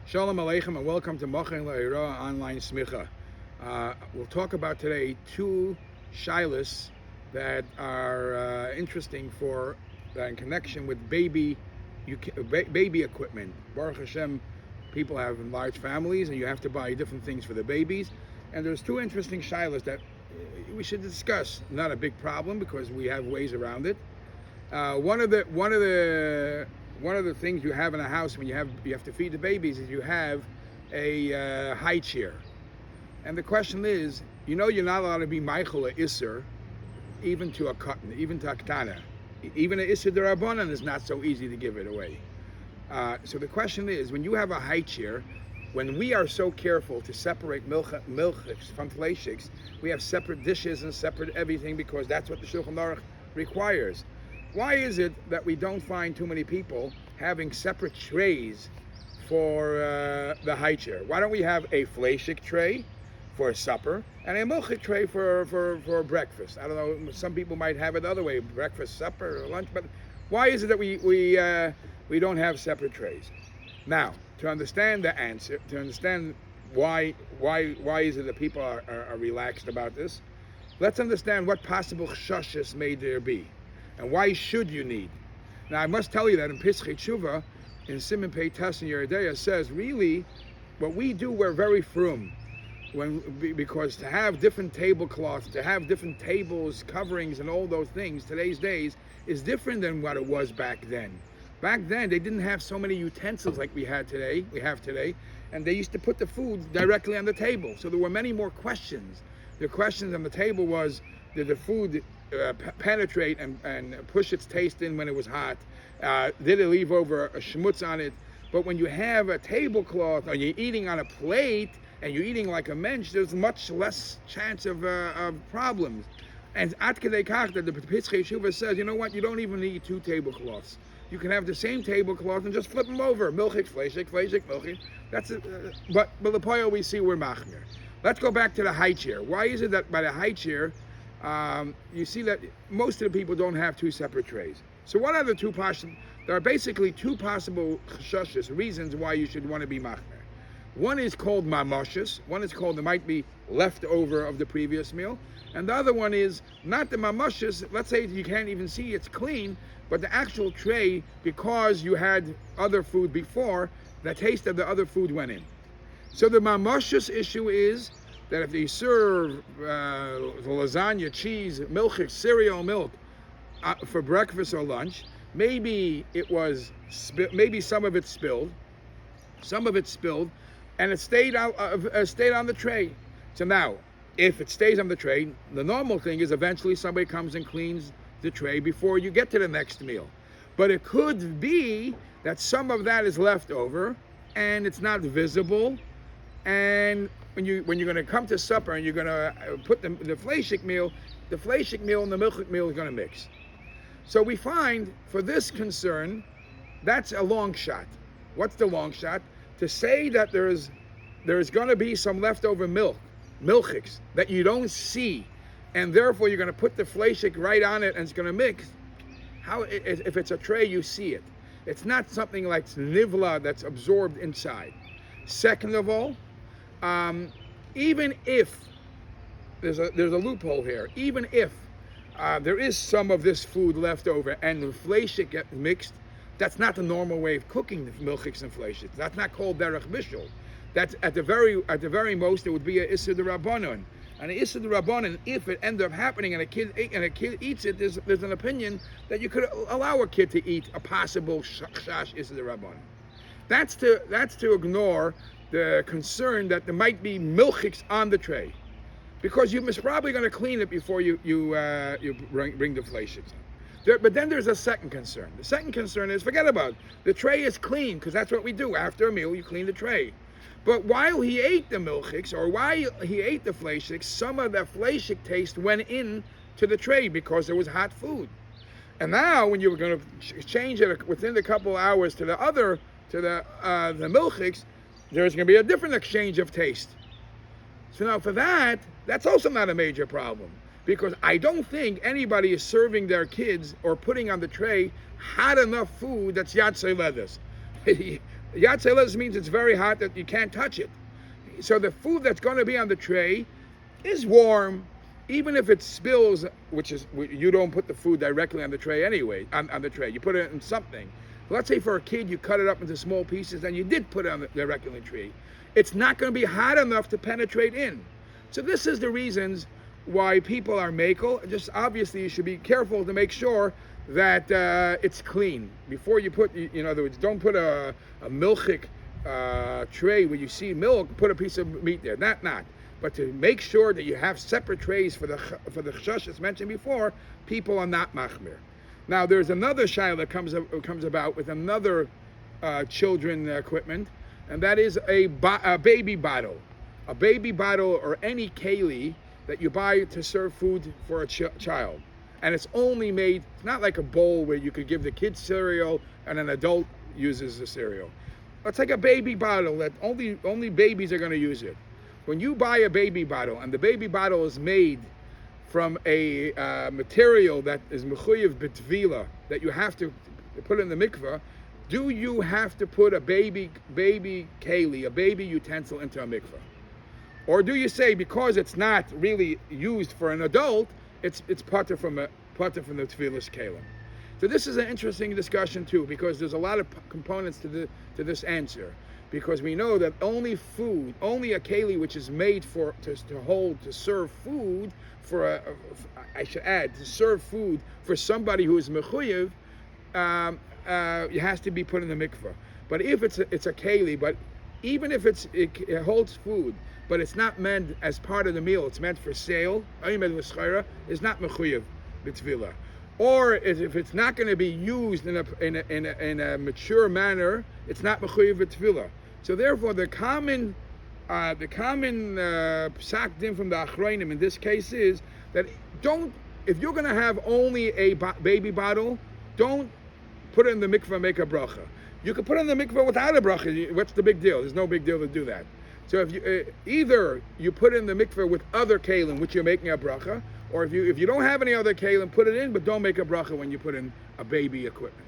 Shalom Aleichem and welcome to Mochen La'ira Online Smicha. We'll talk about today two shilas that are interesting for in connection with baby equipment. Baruch Hashem, people have large families and you have to buy different things for the babies. And there's two interesting shilas that we should discuss. Not a big problem because we have ways around it. One of the things you have in a house when you have to feed the babies is you have a high chair, and the question is, you're not allowed to be Michael or Isser, even to a cotton, even to a ktana, even an Isser derabanan is not so easy to give it away. So the question is, when you have a high chair, when we are so careful to separate milchiks from fleishiks, we have separate dishes and separate everything because that's what the Shulchan Aruch requires. Why is it that we don't find too many people having separate trays for the high chair? Why don't we have a fleishik tray for supper and a milchik tray for breakfast? I don't know, some people might have it the other way, breakfast, supper, or lunch, but why is it that we don't have separate trays? Now, to understand the answer, to understand why is it that people are relaxed about this, let's understand what possible chashas may there be. And why should you need? Now, I must tell you that in Pischei Tshuva, in Siman Pei Tes and Yeridea says, really, what we do, we're very frum. Because to have different tablecloths, to have different tables, coverings, and all those things, today's days, is different than what it was back then. Back then, they didn't have so many utensils like we have today, and they used to put the food directly on the table. So there were many more questions. The questions on the table was, did the food penetrate and push its taste in when it was hot? Did it leave over a schmutz on it? But when you have a tablecloth or you're eating on a plate and you're eating like a mensch, there's much less chance of problems. And Ad Kedei Kach, that the Pischei Tshuva says, you know what, you don't even need two tablecloths. You can have the same tablecloth and just flip them over. Milchik, fleishik, milchik. That's it. But the point we see we're machmir. Let's go back to the high chair. Why is it that by the high chair, you see that most of the people don't have two separate trays? So what are the two possible? There are basically two possible chashas, reasons why you should want to be machmer. One is called mamashas. One is called, there might be leftover of the previous meal. And the other one is not the mamashas. Let's say you can't even see it's clean, but the actual tray, because you had other food before, the taste of the other food went in. So the mamashas issue is that if they serve lasagna, cheese, milk, cereal, milk for breakfast or lunch, maybe maybe some of it spilled, and it stayed on the tray. So now, if it stays on the tray, the normal thing is eventually somebody comes and cleans the tray before you get to the next meal. But it could be that some of that is left over and it's not visible, and when you're going to come to supper and you're going to put the fleishik meal and the milchik meal is going to mix. So we find for this concern, that's a long shot. What's the long shot? To say that there's going to be some leftover milchiks that you don't see, and therefore you're going to put the fleishik right on it and it's going to mix. How, if it's a tray, you see it. It's not something like nivla that's absorbed inside. Second of all, even if there's a loophole here, even if there is some of this food left over and the fleishik get mixed, that's not the normal way of cooking the milchiks and fleishiks. That's not called derech bishul. That's at the very most it would be a isser d'rabbanon. And an isser d'rabbanon, if it ends up happening and a kid eats it, there's an opinion that you could allow a kid to eat a possible shash isser d'rabbanon. That's to ignore the concern that there might be milchiks on the tray, because you're probably going to clean it before you bring the fleishiks. But then there's a second concern. The second concern is, forget about it. The tray is clean, because that's what we do. After a meal, you clean the tray. But while he ate the milchiks, or while he ate the fleishiks, some of the fleishik taste went in to the tray because there was hot food. And now, when you're going to change it within a couple of hours to the milchiks, there's going to be a different exchange of taste. So now for that's also not a major problem, because I don't think anybody is serving their kids or putting on the tray hot enough food that's yatzei ledes. Yatzeles means it's very hot that you can't touch it. So the food that's going to be on the tray is warm, even if it spills, which is, you don't put the food directly on the tray anyway, on the tray. You put it in something. Let's say for a kid, you cut it up into small pieces and you did put it on the directly on the tray. It's not going to be hot enough to penetrate in. So this is the reasons why people are makel. Just obviously you should be careful to make sure that it's clean. Before you put, in other words, don't put a milchik tray where you see milk, put a piece of meat there. Not. But to make sure that you have separate trays for the chashash as mentioned before, people are not machmir. Now there's another shayla that comes about with another children equipment, and that is a baby bottle. A baby bottle or any keli that you buy to serve food for a child. And it's only made, it's not like a bowl where you could give the kids cereal and an adult uses the cereal. It's like a baby bottle that only babies are going to use it. When you buy a baby bottle, and the baby bottle is made from a material that is mechuyev b'tvila, that you have to put in the mikveh, do you have to put a baby keli, a baby utensil into a mikveh? Or do you say because it's not really used for an adult, it's pater from the tefillas kelim? So this is an interesting discussion too, because there's a lot of components to this answer. Because we know that only a keli which is made to serve food to serve food for somebody who is mechuyev, it has to be put in the mikveh. But if it's a keli, but even if it holds food, but it's not meant as part of the meal, it's meant for sale, it's not mechuyev b'tvilah. Or if it's not going to be used in a mature manner, it's not mechuyev b'tvilah. So therefore, the common psak din from the achronim in this case is that if you're going to have only a baby bottle, don't put it in the mikveh and make a bracha. You can put it in the mikveh without a bracha. What's the big deal? There's no big deal to do that. So if you either you put it in the mikveh with other kalim, which you're making a bracha, or if you don't have any other kalim, put it in, but don't make a bracha when you put in a baby equipment.